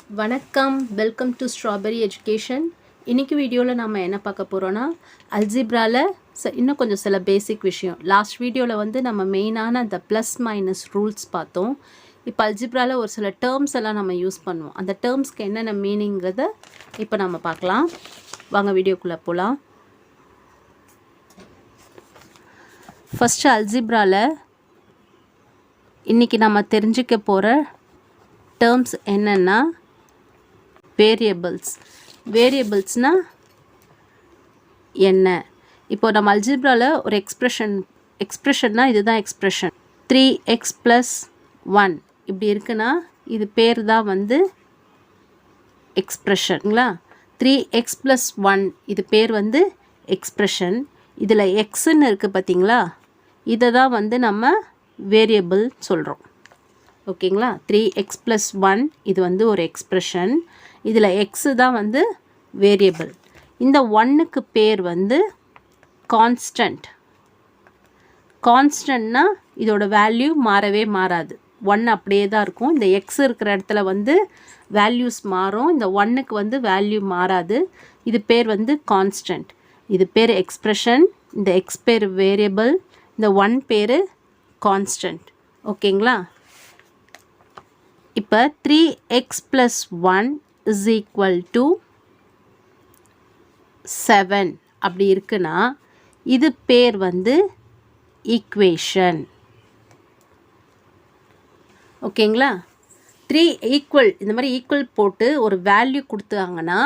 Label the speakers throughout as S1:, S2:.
S1: வணக்கம், welcome to strawberry education. இன்றைக்கி வீடியோவில் நம்ம என்ன பார்க்க போகிறோன்னா, அல்ஜிப்ராவில் இன்னும் கொஞ்சம் சில பேசிக் விஷயம். லாஸ்ட் வீடியோவில் வந்து நம்ம மெயினான அந்த ப்ளஸ் மைனஸ் ரூல்ஸ் பார்த்தோம். இப்போ அல்ஜிப்ராவில் ஒரு சில டேர்ம்ஸ் எல்லாம் நம்ம யூஸ் பண்ணுவோம். அந்த டேர்ம்ஸ்க்கு என்னென்ன மீனிங்கிறத இப்போ நம்ம பார்க்கலாம். வாங்க வீடியோக்குள்ளே போகலாம். ஃபஸ்ட்டு அல்ஜிப்ராவில் இன்றைக்கி நம்ம தெரிஞ்சுக்க போகிற டேர்ம்ஸ் என்னென்னா, வேரியபிள்ஸ்னால் என்ன? இப்போ நம்ம அல்ஜிப்ராவில் ஒரு எக்ஸ்ப்ரெஷன்னா இதுதான் எக்ஸ்ப்ரெஷன். 3x + 1 இப்படி இருக்குன்னா இது பேர் தான் வந்து எக்ஸ்ப்ரெஷனுங்களா. 3x + 1 இது பேர் வந்து எக்ஸ்ப்ரெஷன். இதில் எக்ஸ்ன்னு இருக்குது பார்த்தீங்களா, இதை தான் வந்து நம்ம வேரியபிள் சொல்கிறோம். ஓகேங்களா. 3x + 1 இது வந்து ஒரு எக்ஸ்ப்ரெஷன். இதில் எக்ஸு தான் வந்து வேரியபிள். இந்த ஒன்னுக்கு பேர் வந்து கான்ஸ்டன்ட். கான்ஸ்டன்ட்னா இதோட வேல்யூ மாறவே மாறாது, 1 அப்படியே தான் இருக்கும். இந்த எக்ஸ் இருக்கிற இடத்துல வந்து வேல்யூஸ் மாறும், இந்த ஒன்னுக்கு வந்து வேல்யூ மாறாது. இது பேர் வந்து கான்ஸ்டன்ட். இது பேர் எக்ஸ்ப்ரெஷன், இந்த எக்ஸ் பேர் வேரியபிள், இந்த 1 பேர் கான்ஸ்டன்ட். ஓகேங்களா. இப்போ 3x + 1 = 7 அப்படி இருக்குன்னா இது பேர் வந்து ஈக்குவேஷன். ஓகேங்களா. 3 ஈக்குவல் இந்த மாதிரி ஈக்குவல் போட்டு ஒரு வேல்யூ கொடுத்தாங்கன்னா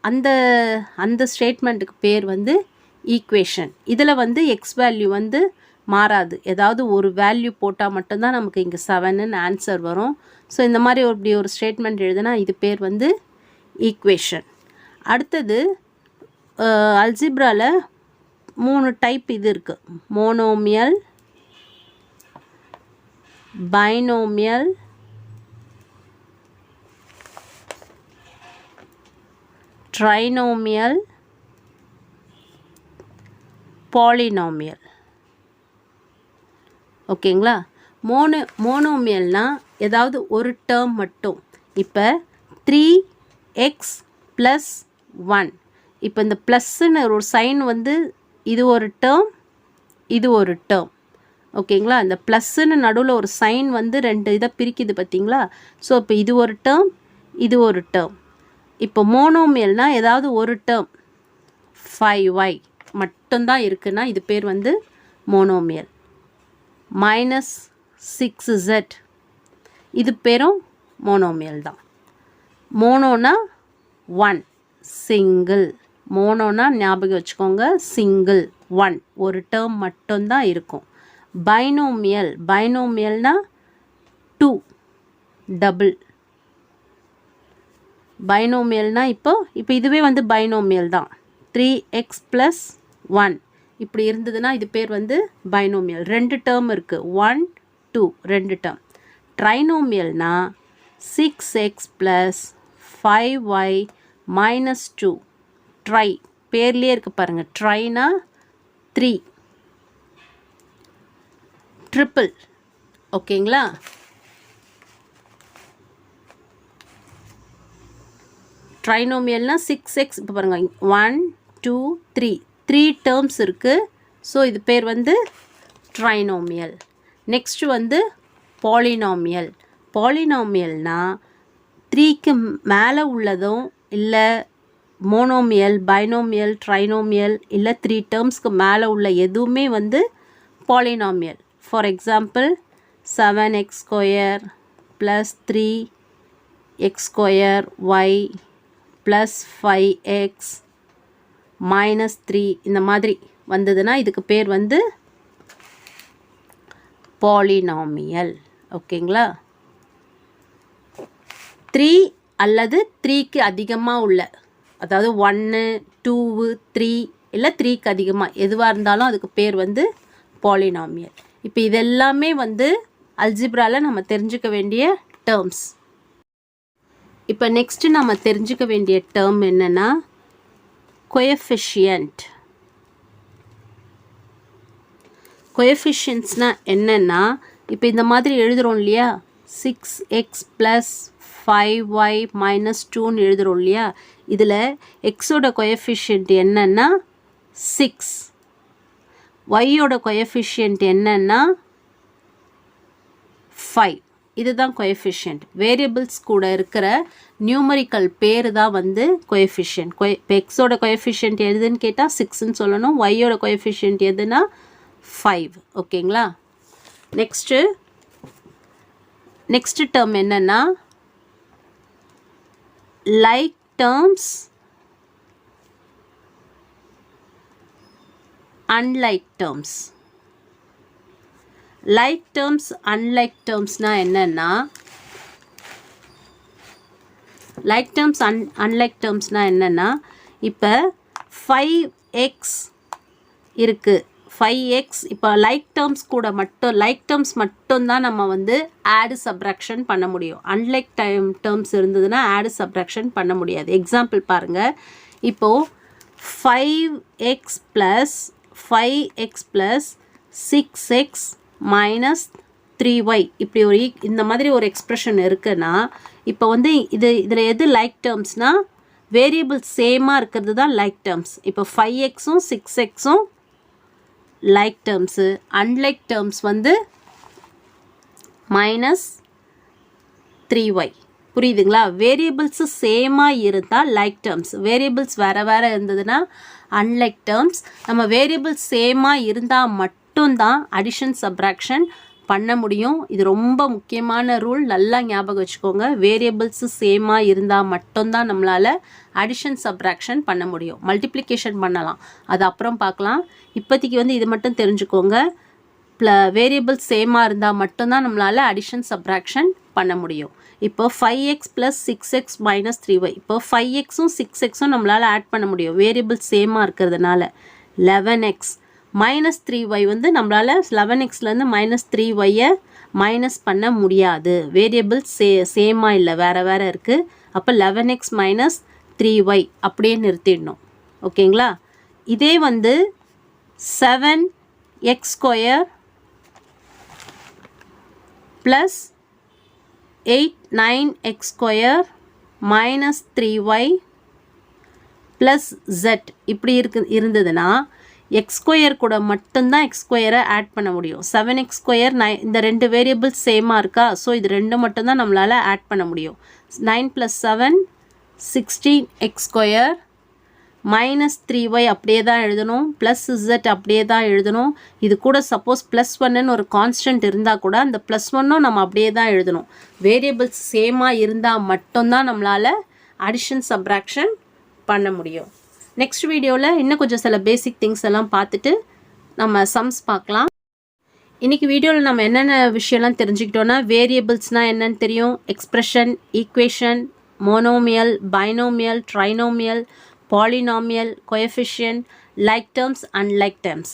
S1: அந்த ஸ்டேட்மெண்ட்டுக்கு பேர் வந்து ஈக்குவேஷன். இதில் வந்து எக்ஸ் வேல்யூ வந்து மாறாது, ஏதாவது ஒரு வேல்யூ போட்டால் மட்டும்தான் நமக்கு இங்கே 7ன்னு ஆன்சர் வரும். ஸோ இந்த மாதிரி இப்படி ஒரு ஸ்டேட்மெண்ட் எழுதுனா இது பேர் வந்து ஈக்குவேஷன். அடுத்தது அல்ஜிப்ராவில் 3 டைப் இது இருக்குது. Monomial, binomial, trinomial, polynomial. ஓகேங்களா. மோனோமியல்னால் ஏதாவது ஒரு டேர்ம் மட்டும். இப்போ 3x + 1, இப்போ இந்த ப்ளஸ்ன்னு ஒரு சைன் வந்து இது ஒரு டேர்ம், இது ஒரு டேர்ம். ஓகேங்களா. இந்த ப்ளஸ்ன்னு நடுவில் ஒரு சைன் வந்து 2 இதை பிரிக்குது பார்த்தீங்களா. ஸோ இப்போ இது ஒரு டேர்ம், இது ஒரு டேர்ம். இப்போ மோனோமியல்னால் ஏதாவது ஒரு டேர்ம் 5y மட்டும்தான் இருக்குன்னா இது பேர் வந்து மோனோமியல். -6z இது பேரும் மோனோமியல் தான். மோனோனா 1, சிங்கிள். மோனோனா ஞாபகம் வச்சுக்கோங்க, சிங்கிள், 1 ஒரு டேர்ம் மட்டும்தான் இருக்கும். பைனோமியல்னா 2, டபுள். பைனோமியல்னா இப்போ இதுவே வந்து பைனோமியல் தான். 3x + 1 இப்படி இருந்ததுன்னா இது பேர் வந்து பைனோமியல். 2 டேர்ம் இருக்குது, 1, 2 2 டேர்ம். ட்ரைனோமியல்னா 6x + 5y - 2. ட்ரை பேர்லேயே இருக்குது பாருங்கள், ட்ரைனா 3, ட்ரிப்பிள். ஓகேங்களா. ட்ரைனோமியல்னா 6x, இப்போ பாருங்கள் 1, 2, 3 டேர்ம்ஸ் இருக்குது. ஸோ இது பேர் வந்து ட்ரைனோமியல். நெக்ஸ்ட்டு வந்து பாலினாமியல். பாலினாமியல்னால் 3க்கு மேலே உள்ளதும் இல்லை மோனோமியல், பைனோமியல், ட்ரைனோமியல் இல்லை 3 டேர்ம்ஸ்க்கு மேலே உள்ள எதுவுமே வந்து polynomial. For example 7x² + 3x²y + 5x -3 இந்த மாதிரி வந்ததுன்னா இதுக்கு பேர் வந்து பாலினாமியல். ஓகேங்களா. 3 அல்லது 3க்கு அதிகமாக உள்ள, அதாவது 1, 2, 3 இல்லை 3க்கு அதிகமாக எதுவாக இருந்தாலும் அதுக்கு பேர் வந்து பாலினாமியல். இப்போ இதெல்லாமே வந்து அல்ஜிப்ராவில் நம்ம தெரிஞ்சுக்க வேண்டிய டேர்ம்ஸ். இப்போ நெக்ஸ்ட்டு நம்ம தெரிஞ்சுக்க வேண்டிய டேர்ம் என்னென்னா கோஎஃபிஷியன்ட். கோஎஃபிஷியன்ட்ஸ்னால் என்னென்னா, இப்போ இந்த மாதிரி எழுதுகிறோம் இல்லையா, 6x + 5y minus 2ன்னு எழுதுறோம் இல்லையா, இதில் எக்ஸோட கோஎஃபிஷியன்ட் என்னன்னா 6, ஒய்யோட கோஎஃபிஷியன்ட் என்னன்னா 5. இதுதான் கோஎஃபிஷியன்ட். வேரியபிள்ஸ் கூட இருக்கிற நியூமரிக்கல் பேர் தான் வந்து கோஎஃபிஷியன்ட். இப்போ எக்ஸோட கோஎஃபிஷியன்ட் எதுன்னு கேட்டால் 6ன்னு சொல்லணும், ஒய்யோட கோஎஃபிஷியன்ட் எதுனா 5. ஓகேங்களா? நெக்ஸ்ட்டு டேர்ம் என்னன்னா like terms unlike terms. like terms unlike termsனா என்னன்னா like terms unlike termsனா என்னன்னா இப்போ 5x இருக்கு, 5x இப்போ like terms கூட மட்டும் like terms மட்டும் தான் நம்ம வந்து add subtraction பண்ண முடியும். unlike terms இருந்ததுன்னா add subtraction பண்ண முடியாது. எக்ஸாம்பிள் பாருங்க, இப்போ 5x plus 6x minus 3y இப்படி இந்த மாதிரி ஒரு எக்ஸ்பிரஷன் இருக்குன்னா, இப்போ வந்து இதில் எது லைக் டேர்ம்ஸ்னா வேரியபிள் சேமாக இருக்கிறது தான் லைக் டேர்ம்ஸ். இப்போ 5xம் 6xம் லைக் டேர்ம்ஸு, அன்லைக் டேர்ம்ஸ் வந்து minus 3y. புரியுதுங்களா? வேரியபிள்ஸு சேமாக இருந்தால் லைக் டேர்ம்ஸ், வேரியபிள்ஸ் வேறு இருந்ததுன்னா அன்லைக் டேர்ம்ஸ். நம்ம வேரியபிள்ஸ் சேமாக இருந்தால் மட்டும்தான் அடிஷன் சப்ராக்ஷன் பண்ண முடியும். இது ரொம்ப முக்கியமான ரூல், நல்லா ஞாபகம் வச்சுக்கோங்க. வேரியபிள்ஸு சேமாக இருந்தால் மட்டும்தான் நம்மளால் அடிஷன் சப்ராக்ஷன் பண்ண முடியும். மல்டிப்ளிகேஷன் பண்ணலாம், அது அப்புறம் பார்க்கலாம். இப்போதைக்கு வந்து இது மட்டும் தெரிஞ்சுக்கோங்க. வேரியபிள்ஸ் சேமாக இருந்தால் மட்டும்தான் நம்மளால் அடிஷன் சப்ராக்ஷன் பண்ண முடியும். இப்போ 5x plus 6x minus 3y, இப்போ 5xம் 6xம் நம்மளால் ஆட் பண்ண முடியும் வேரியபிள்ஸ் சேமாக இருக்கிறதுனால. 11x minus 3y வந்து நம்மளால் 11xலேருந்து minus 3yயை மைனஸ் பண்ண முடியாது, வேரியபிள்ஸ் சேமாக இல்லை, வேறு இருக்குது. அப்போ 11x minus 3y அப்படியே நிறுத்திடணும். ஓகேங்களா? இதே வந்து 7x square plus 9x square minus 3y plus z இப்படி இருந்ததுன்னா எக்ஸ் ஸ்கொயர் கூட மட்டும்தான் எக்ஸ் ஸ்கொயரை ஆட் பண்ண முடியும். 7x ஸ்கொயர் இந்த ரெண்டு வேரியபிள்ஸ் சேமாக இருக்கா, ஸோ இது ரெண்டு மட்டும்தான் நம்மளால் ஆட் பண்ண முடியும். 9 + 7 16x ஸ்கொயர் மைனஸ் 3y அப்படியே தான் எழுதணும், ப்ளஸ் z அப்படியே தான் எழுதணும். இது கூட சப்போஸ் +1ன்னு ஒரு கான்ஸ்டன்ட் இருந்தால் கூட அந்த +1ம் நம்ம அப்படியே தான் எழுதணும். வேரியபிள்ஸ் சேமாக இருந்தால் மட்டும்தான் நம்மளால் அடிஷன் சப்ராக்ஷன் பண்ண முடியும். நெக்ஸ்ட் வீடியோவில் இன்னும் கொஞ்சம் சில பேசிக் திங்ஸ் எல்லாம் பார்த்துட்டு நம்ம சம்ஸ் பார்க்கலாம். இன்றைக்கி வீடியோவில் நம்ம என்னென்ன விஷயம்லாம் தெரிஞ்சுக்கிட்டோன்னா, வேரியபிள்ஸ்னால் என்னென்னு தெரியும், expression, equation, monomial, binomial, trinomial, polynomial, coefficient, like terms, unlike terms.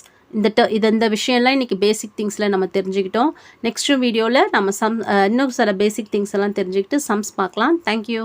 S1: இந்த விஷயம்லாம் இன்றைக்கி பேசிக் திங்ஸில் நம்ம தெரிஞ்சுக்கிட்டோம். நெக்ஸ்ட் வீடியோவில் நம்ம இன்னும் சில பேசிக் திங்ஸ் எல்லாம் தெரிஞ்சுக்கிட்டு சம்ஸ் பார்க்கலாம். தேங்க்யூ.